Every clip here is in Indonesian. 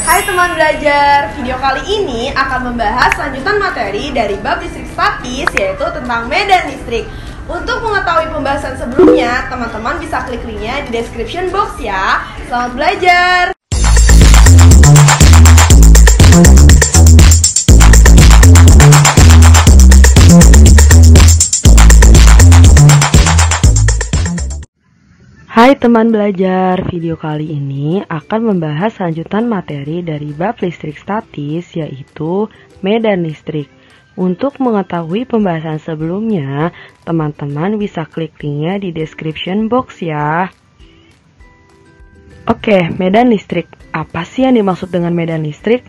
Hai teman belajar, video kali ini akan membahas lanjutan materi dari bab listrik statis, yaitu tentang medan listrik. Untuk mengetahui pembahasan sebelumnya, teman-teman bisa klik linknya di description box ya. Selamat belajar! Hai teman belajar, video kali ini akan membahas lanjutan materi dari bab listrik statis, yaitu medan listrik. Untuk mengetahui pembahasan sebelumnya, teman-teman bisa klik linknya di description box ya. Oke, medan listrik. Apa sih yang dimaksud dengan medan listrik?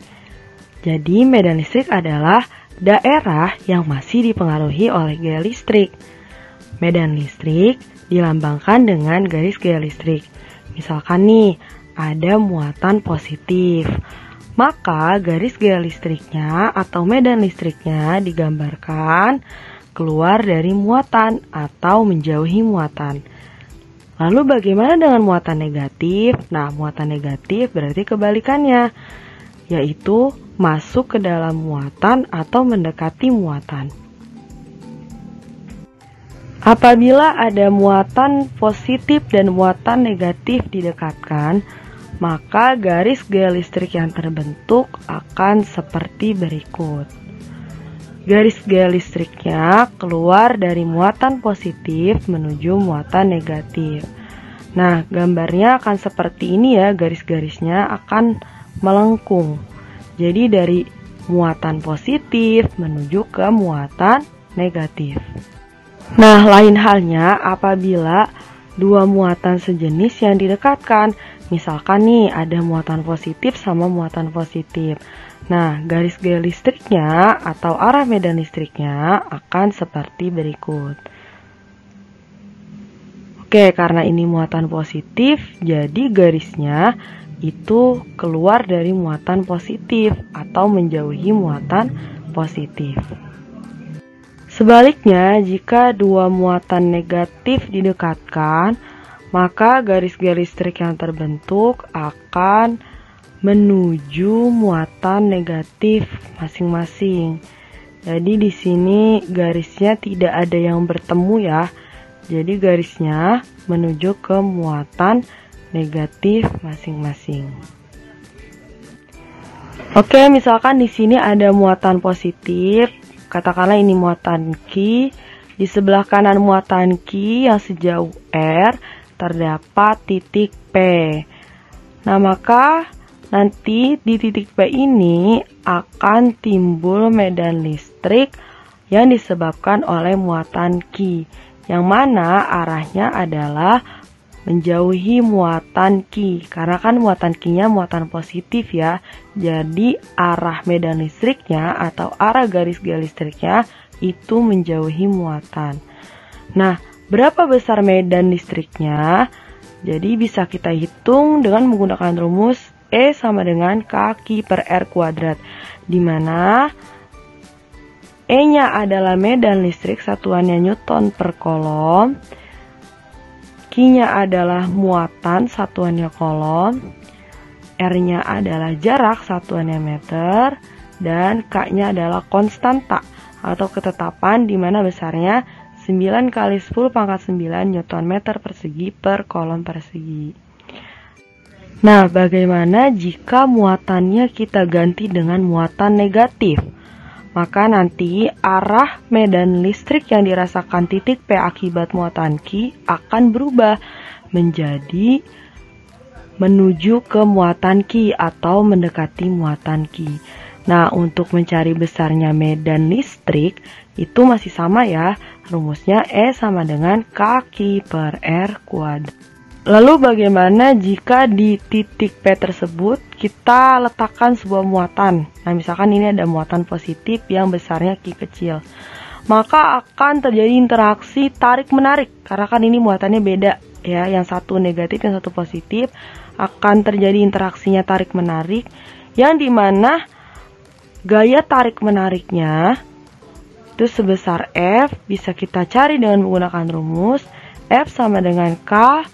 Jadi, medan listrik adalah daerah yang masih dipengaruhi oleh gaya listrik. Medan listrik dilambangkan dengan garis gaya listrik. Misalkan nih, ada muatan positif. Maka garis gaya listriknya atau medan listriknya digambarkan keluar dari muatan atau menjauhi muatan. Lalu bagaimana dengan muatan negatif? Nah, muatan negatif berarti kebalikannya, yaitu masuk ke dalam muatan atau mendekati muatan. Apabila ada muatan positif dan muatan negatif didekatkan, maka garis gaya listrik yang terbentuk akan seperti berikut. Garis gaya listriknya keluar dari muatan positif menuju muatan negatif. Nah, gambarnya akan seperti ini ya, garis-garisnya akan melengkung. Jadi dari muatan positif menuju ke muatan negatif. Nah, lain halnya apabila dua muatan sejenis yang didekatkan. Misalkan nih, ada muatan positif sama muatan positif. Nah, garis gaya listriknya atau arah medan listriknya akan seperti berikut. Oke, karena ini muatan positif, jadi garisnya itu keluar dari muatan positif atau menjauhi muatan positif. Sebaliknya, jika dua muatan negatif didekatkan, maka garis gaya listrik yang terbentuk akan menuju muatan negatif masing-masing. Jadi di sini garisnya tidak ada yang bertemu ya. Jadi garisnya menuju ke muatan negatif masing-masing. Oke, misalkan di sini ada muatan positif. Katakanlah ini muatan Q, di sebelah kanan muatan Q yang sejauh R terdapat titik P. Nah, maka nanti di titik P ini akan timbul medan listrik yang disebabkan oleh muatan Q, yang mana arahnya adalah menjauhi muatan Q, karena kan muatan Q-nya muatan positif ya. Jadi arah medan listriknya atau arah garis gaya listriknya itu menjauhi muatan. Nah, berapa besar medan listriknya? Jadi bisa kita hitung dengan menggunakan rumus E sama dengan K per R kuadrat, di mana E-nya adalah medan listrik, satuannya Newton per kolom. Q-nya adalah muatan, satuannya kolom. R-nya adalah jarak, satuannya meter. Dan K-nya adalah konstanta atau ketetapan, di mana besarnya 9 kali 10 pangkat 9 Newton meter persegi per kolom persegi. Nah, bagaimana jika muatannya kita ganti dengan muatan negatif? Maka nanti arah medan listrik yang dirasakan titik P akibat muatan Q akan berubah menjadi menuju ke muatan Q atau mendekati muatan Q. Nah, untuk mencari besarnya medan listrik itu masih sama ya. Rumusnya E sama dengan K per R kuadrat. Lalu bagaimana jika di titik P tersebut kita letakkan sebuah muatan? Nah, misalkan ini ada muatan positif yang besarnya Q kecil. Maka akan terjadi interaksi tarik-menarik, karena kan ini muatannya beda ya, yang satu negatif, yang satu positif. Akan terjadi interaksinya tarik-menarik, yang dimana gaya tarik-menariknya itu sebesar F, bisa kita cari dengan menggunakan rumus F sama dengan Q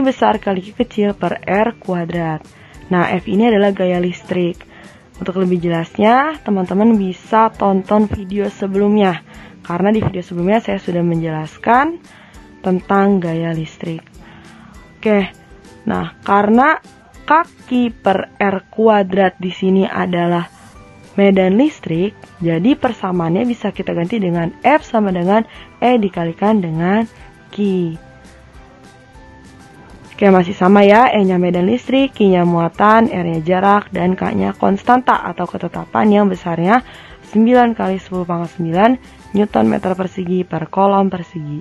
besar kali Q kecil per R kuadrat. Nah, F ini adalah gaya listrik. Untuk lebih jelasnya, teman-teman bisa tonton video sebelumnya. Karena di video sebelumnya saya sudah menjelaskan tentang gaya listrik. Oke, nah karena kaki per R kuadrat di sini adalah medan listrik, jadi persamaannya bisa kita ganti dengan F sama dengan E dikalikan dengan Q. Oke, masih sama ya, E-nya medan listrik, Q-nya muatan, R-nya jarak, dan K-nya konstanta atau ketetapan yang besarnya 9 kali 10 pangkat 9 Newton meter persegi per kolom persegi.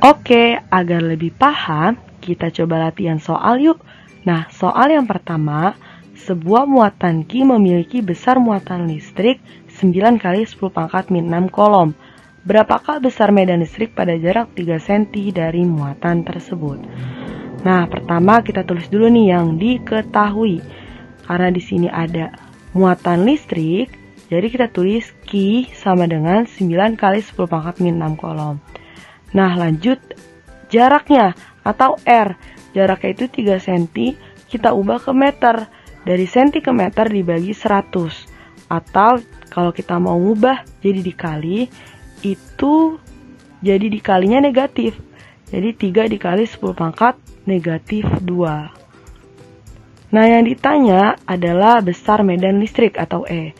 Oke, agar lebih paham, kita coba latihan soal yuk. Nah, soal yang pertama, sebuah muatan Q memiliki besar muatan listrik 9 kali 10 pangkat min 6 kolom. Berapakah besar medan listrik pada jarak 3 cm dari muatan tersebut? Nah, pertama kita tulis dulu nih yang diketahui. Karena di sini ada muatan listrik, jadi kita tulis Q sama dengan 9 kali 10 pangkat min 6 kolom. Nah, lanjut jaraknya atau R. Jaraknya itu 3 cm, kita ubah ke meter. Dari cm ke meter dibagi 100. Atau kalau kita mau ngubah jadi dikali, itu jadi dikalinya negatif. Jadi 3 dikali 10 pangkat negatif 2. Nah, yang ditanya adalah besar medan listrik atau E.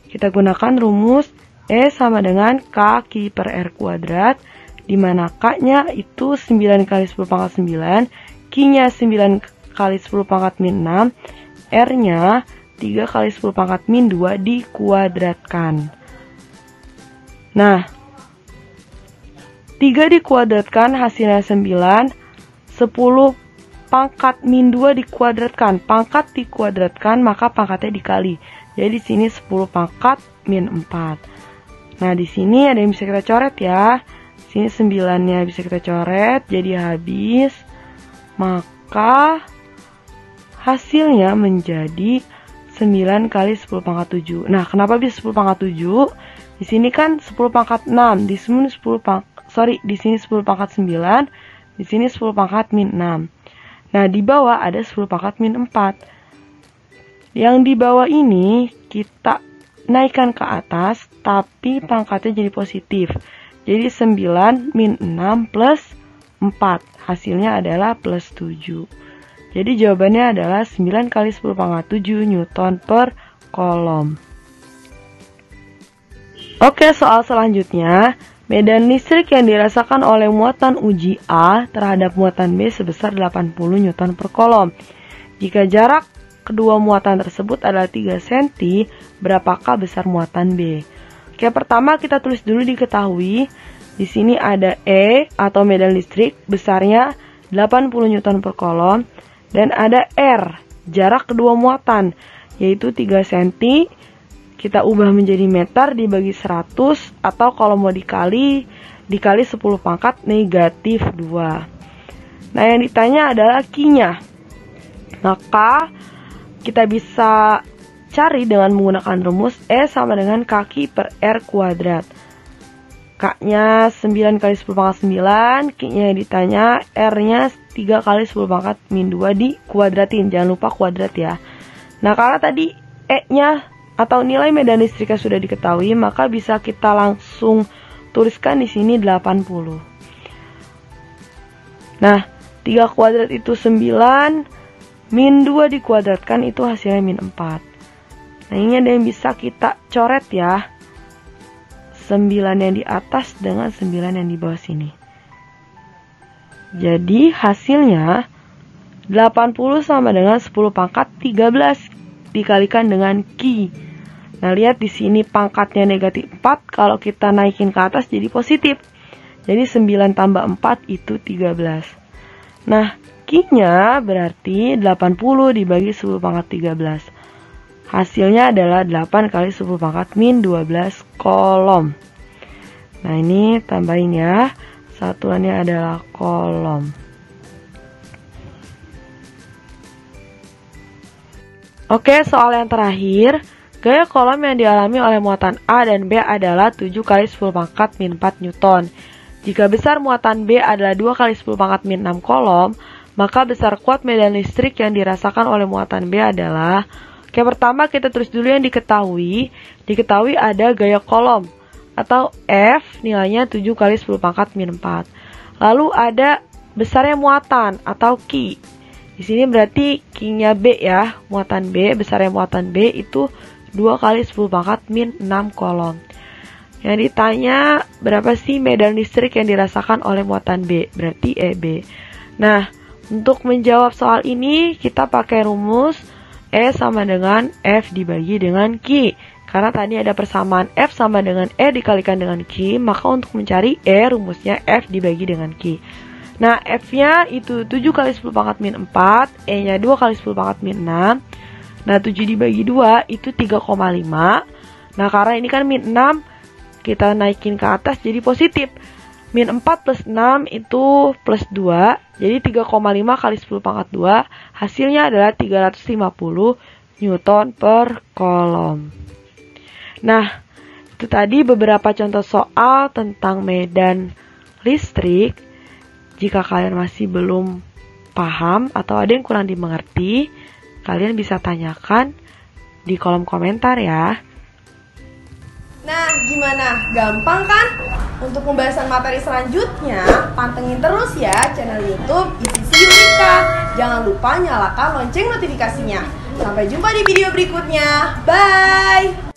Kita gunakan rumus E sama dengan K Q per R kuadrat, di mana K-nya itu 9 kali 10 pangkat 9, Q-nya 9 kali 10 pangkat min 6, R-nya 3 kali 10 pangkat min 2 dikuadratkan. Nah, 3 dikuadratkan hasilnya 9, 10 pangkat min 2 dikuadratkan. Pangkat dikuadratkan maka pangkatnya dikali. Jadi di sini 10 pangkat min 4. Nah, di sini ada yang bisa kita coret ya. Di sini 9-nya bisa kita coret, jadi habis. Maka hasilnya menjadi 9 kali 10 pangkat 7. Nah, kenapa bisa 10 pangkat 7? Di sini kan 10 pangkat 6, di sini 10 pangkat 9, di sini 10 pangkat min 6. Nah, di bawah ada 10 pangkat min 4. Yang di bawah ini kita naikkan ke atas, tapi pangkatnya jadi positif. Jadi 9 min 6 plus 4. Hasilnya adalah plus 7. Jadi jawabannya adalah 9 kali 10 pangkat 7 Newton per kolom. Oke, soal selanjutnya. Medan listrik yang dirasakan oleh muatan uji A terhadap muatan B sebesar 80 Newton per kolom. Jika jarak kedua muatan tersebut adalah 3 cm, berapakah besar muatan B? Oke, pertama kita tulis dulu diketahui. Di sini ada E atau medan listrik besarnya 80 Newton per kolom. Dan ada R, jarak kedua muatan, yaitu 3 cm. Kita ubah menjadi meter dibagi 100, atau kalau mau dikali 10 pangkat negatif 2. Nah, yang ditanya adalah Q-nya. Maka kita bisa cari dengan menggunakan rumus E sama dengan kaki per R kuadrat. K-nya 9 kali 10 pangkat 9, Q-nya yang ditanya, R-nya 3 kali 10 pangkat min 2 dikuadratin. Jangan lupa kuadrat ya. Nah, karena tadi E-nya atau nilai medan listriknya sudah diketahui, maka bisa kita langsung tuliskan di sini 80. Nah, 3 kuadrat itu 9, min 2 dikuadratkan itu hasilnya min 4. Nah, ini ada yang bisa kita coret ya. 9 yang di atas dengan 9 yang di bawah sini. Jadi hasilnya 80 sama dengan 10 pangkat 13 dikalikan dengan Q. Nah, lihat di sini pangkatnya negatif 4, kalau kita naikin ke atas jadi positif. Jadi 9 tambah 4 itu 13. Nah, Q-nya berarti 80 dibagi 10 pangkat 13. Hasilnya adalah 8 kali 10 pangkat min 12 kolom. Nah, ini tambahin ya. Satuannya adalah kolom. Oke, soal yang terakhir. Gaya kolom yang dialami oleh muatan A dan B adalah 7 kali 10 pangkat min 4 Newton. Jika besar muatan B adalah 2 kali 10 pangkat min 6 kolom, Maka besar kuat medan listrik yang dirasakan oleh muatan B adalah, pertama kita tulis dulu yang diketahui. Diketahui ada gaya kolom atau F nilainya 7 kali 10 pangkat min 4. Lalu ada besarnya muatan atau Q. Di sini berarti Q-nya B ya, muatan B, besarnya muatan B itu 2 kali 10 pangkat min 6 kolom. Yang ditanya berapa sih medan listrik yang dirasakan oleh muatan B, berarti EB. Nah, untuk menjawab soal ini kita pakai rumus E sama dengan F dibagi dengan Q. Karena tadi ada persamaan F sama dengan E dikalikan dengan Q, maka untuk mencari E rumusnya F dibagi dengan Q. Nah, F-nya itu 7 kali 10 pangkat min 4, E-nya 2 kali 10 pangkat min 6. Nah, 7 dibagi 2 itu 3,5. Nah, karena ini kan min 6, kita naikin ke atas jadi positif. Min 4 plus 6 itu plus 2, jadi 3,5 kali 10 pangkat 2, hasilnya adalah 350 Newton per kolom. Nah, itu tadi beberapa contoh soal tentang medan listrik. Jika kalian masih belum paham atau ada yang kurang dimengerti, kalian bisa tanyakan di kolom komentar ya. Nah, gimana? Gampang kan? Untuk pembahasan materi selanjutnya, pantengin terus ya channel YouTube ICC Unika. Jangan lupa nyalakan lonceng notifikasinya. Sampai jumpa di video berikutnya. Bye!